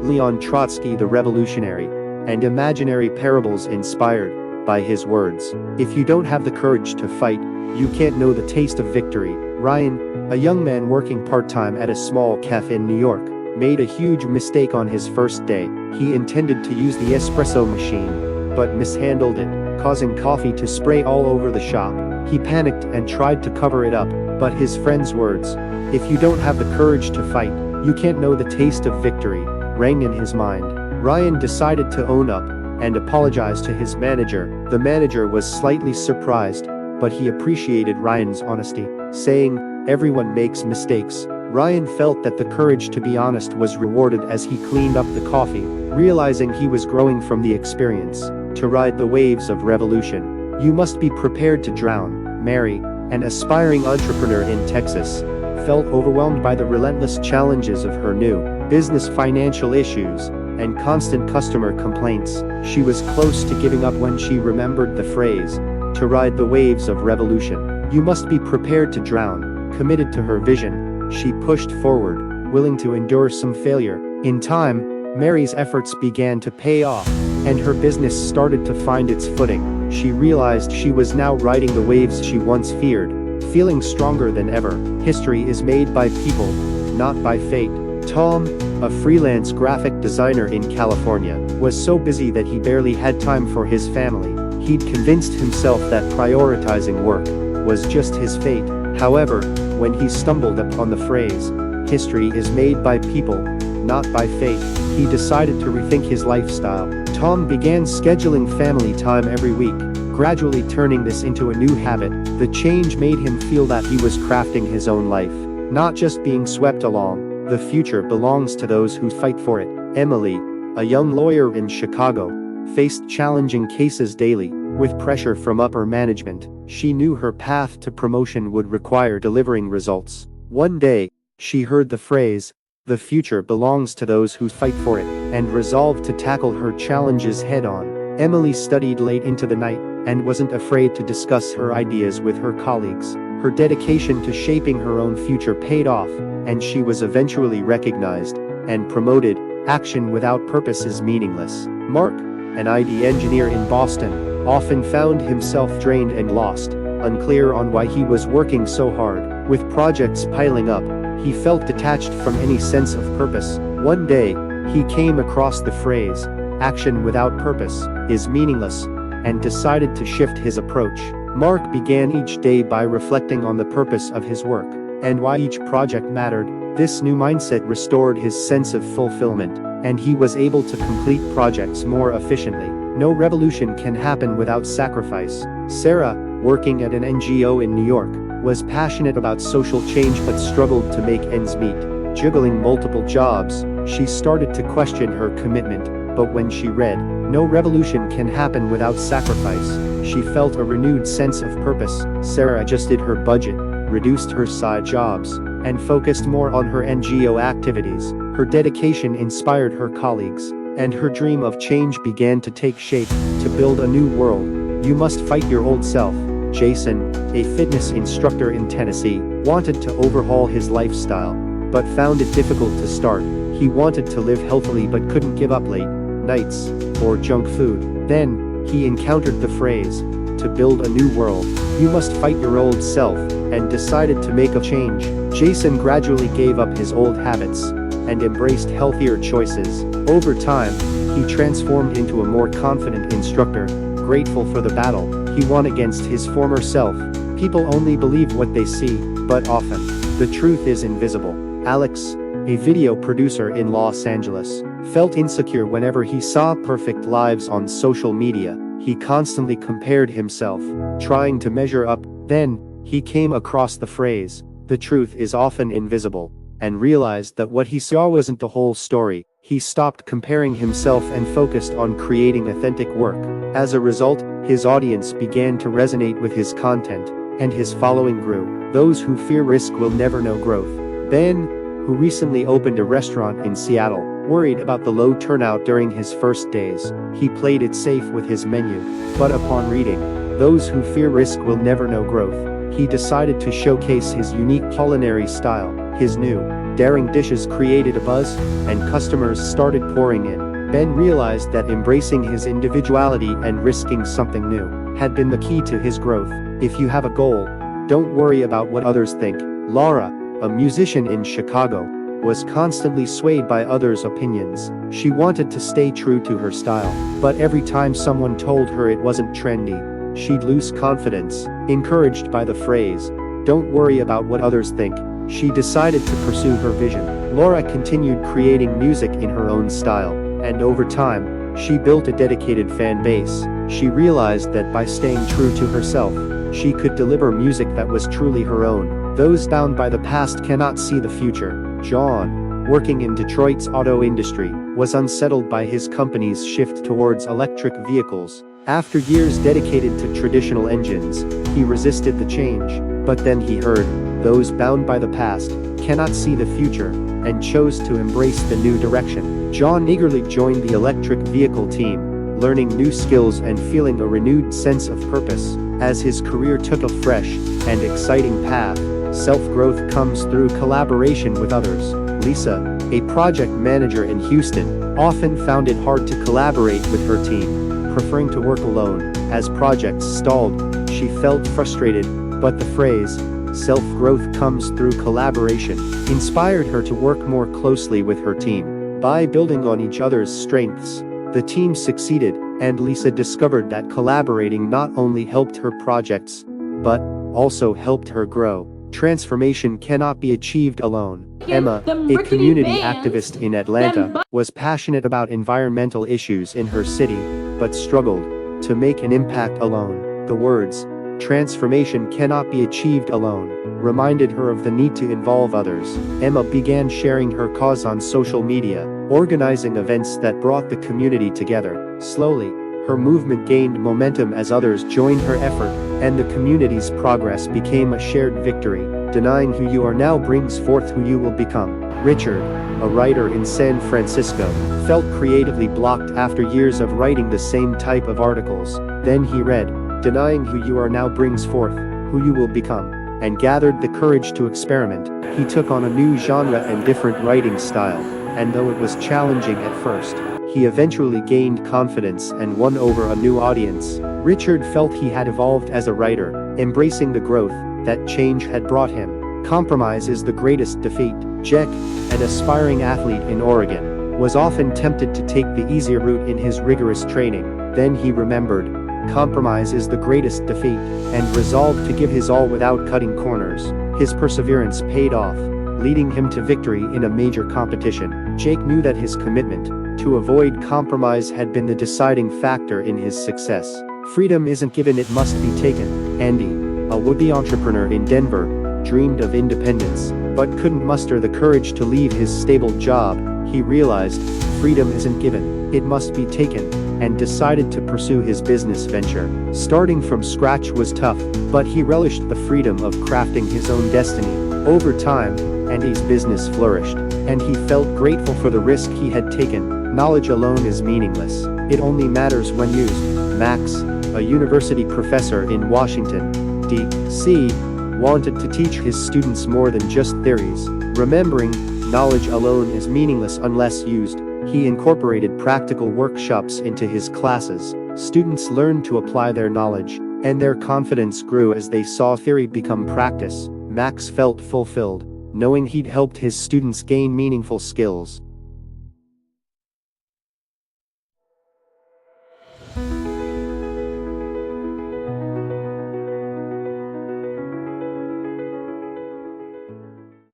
Leon Trotsky the revolutionary, and imaginary parables inspired by his words. If you don't have the courage to fight, you can't know the taste of victory. Ryan, a young man working part-time at a small cafe in New York, made a huge mistake on his first day. He intended to use the espresso machine, but mishandled it, causing coffee to spray all over the shop. He panicked and tried to cover it up, but his friend's words, "If you don't have the courage to fight, you can't know the taste of victory," rang in his mind. Ryan decided to own up and apologize to his manager. The manager was slightly surprised, but he appreciated Ryan's honesty, saying, "Everyone makes mistakes." Ryan felt that the courage to be honest was rewarded as he cleaned up the coffee, realizing he was growing from the experience. To ride the waves of revolution, you must be prepared to drown. Mary, an aspiring entrepreneur in Texas, felt overwhelmed by the relentless challenges of her new business, financial issues, and constant customer complaints. She was close to giving up when she remembered the phrase, "To ride the waves of revolution, you must be prepared to drown." Committed to her vision, she pushed forward, willing to endure some failure. In time, Mary's efforts began to pay off, and her business started to find its footing. She realized she was now riding the waves she once feared, feeling stronger than ever. History is made by people, not by fate. Tom, a freelance graphic designer in California, was so busy that he barely had time for his family. He'd convinced himself that prioritizing work was just his fate. However, when he stumbled upon the phrase, "History is made by people, not by fate," he decided to rethink his lifestyle. Tom began scheduling family time every week, gradually turning this into a new habit. The change made him feel that he was crafting his own life, not just being swept along. The future belongs to those who fight for it. Emily, a young lawyer in Chicago, faced challenging cases daily. With pressure from upper management, she knew her path to promotion would require delivering results. One day, she heard the phrase, "The future belongs to those who fight for it," and resolved to tackle her challenges head-on. Emily studied late into the night, and wasn't afraid to discuss her ideas with her colleagues. Her dedication to shaping her own future paid off, and she was eventually recognized and promoted. Action without purpose is meaningless. Mark, an ID engineer in Boston, often found himself drained and lost, unclear on why he was working so hard. With projects piling up, he felt detached from any sense of purpose. One day, he came across the phrase, "Action without purpose is meaningless," and decided to shift his approach. Mark began each day by reflecting on the purpose of his work and why each project mattered. This new mindset restored his sense of fulfillment, and he was able to complete projects more efficiently. No revolution can happen without sacrifice. Sarah, working at an NGO in New York, was passionate about social change but struggled to make ends meet. Juggling multiple jobs, she started to question her commitment, but when she read, "No revolution can happen without sacrifice," she felt a renewed sense of purpose. Sarah adjusted her budget, reduced her side jobs, and focused more on her NGO activities. Her dedication inspired her colleagues, and her dream of change began to take shape. To build a new world, you must fight your old self. Jason, a fitness instructor in Tennessee, wanted to overhaul his lifestyle, but found it difficult to start. He wanted to live healthily but couldn't give up late nights or junk food. Then, he encountered the phrase, "To build a new world, you must fight your old self," and decided to make a change. Jason gradually gave up his old habits and embraced healthier choices. Over time, he transformed into a more confident instructor, grateful for the battle he won against his former self. People only believe what they see, but often, the truth is invisible. Alex, a video producer in Los Angeles, felt insecure whenever he saw perfect lives on social media. He constantly compared himself, trying to measure up. Then, he came across the phrase, "The truth is often invisible," and realized that what he saw wasn't the whole story. He stopped comparing himself and focused on creating authentic work. As a result, his audience began to resonate with his content, and his following grew. Those who fear risk will never know growth. Ben, who recently opened a restaurant in Seattle, worried about the low turnout during his first days. He played it safe with his menu, but upon reading, "Those who fear risk will never know growth," he decided to showcase his unique culinary style. His new Daring dishes created a buzz, and customers started pouring in. Ben realized that embracing his individuality and risking something new had been the key to his growth. If you have a goal, don't worry about what others think. Laura, a musician in Chicago, was constantly swayed by others' opinions. She wanted to stay true to her style, but every time someone told her it wasn't trendy, she'd lose confidence. Encouraged by the phrase, "Don't worry about what others think," she decided to pursue her vision. Laura continued creating music in her own style, and over time, she built a dedicated fan base. She realized that by staying true to herself, she could deliver music that was truly her own. Those bound by the past cannot see the future. John, working in Detroit's auto industry, was unsettled by his company's shift towards electric vehicles. After years dedicated to traditional engines, he resisted the change, but then he heard, "Those bound by the past cannot see the future," and chose to embrace the new direction. John eagerly joined the electric vehicle team, learning new skills and feeling a renewed sense of purpose. As his career took a fresh and exciting path, self-growth comes through collaboration with others. Lisa, a project manager in Houston, often found it hard to collaborate with her team, preferring to work alone. As projects stalled, she felt frustrated, but the phrase, "self-growth comes through collaboration," inspired her to work more closely with her team. By building on each other's strengths, the team succeeded, and Lisa discovered that collaborating not only helped her projects, but also helped her grow. Transformation cannot be achieved alone. Emma, a community activist in Atlanta, was passionate about environmental issues in her city, but struggled to make an impact alone. The words, "transformation cannot be achieved alone," reminded her of the need to involve others. Emma began sharing her cause on social media, organizing events that brought the community together. Slowly, her movement gained momentum as others joined her effort, and the community's progress became a shared victory. Denying who you are now brings forth who you will become. Richard, a writer in San Francisco, felt creatively blocked after years of writing the same type of articles. Then he read, "Denying who you are now brings forth who you will become," and gathered the courage to experiment. He took on a new genre and different writing style, and though it was challenging at first, he eventually gained confidence and won over a new audience. Richard felt he had evolved as a writer, embracing the growth that change had brought him. Compromise is the greatest defeat. Jack, an aspiring athlete in Oregon, was often tempted to take the easier route in his rigorous training. Then he remembered, compromise is the greatest defeat, and resolved to give his all without cutting corners. His perseverance paid off, leading him to victory in a major competition. Jake knew that his commitment to avoid compromise had been the deciding factor in his success. Freedom isn't given, it must be taken. Andy, a would-be entrepreneur in Denver, dreamed of independence, but couldn't muster the courage to leave his stable job. He realized, freedom isn't given, it must be taken, and decided to pursue his business venture. Starting from scratch was tough, but he relished the freedom of crafting his own destiny. Over time, Andy's business flourished, and he felt grateful for the risk he had taken. Knowledge alone is meaningless, it only matters when used. Max, a university professor in Washington, D.C., wanted to teach his students more than just theories. Remembering, knowledge alone is meaningless unless used, he incorporated practical workshops into his classes. Students learned to apply their knowledge, and their confidence grew as they saw theory become practice. Max felt fulfilled, knowing he'd helped his students gain meaningful skills.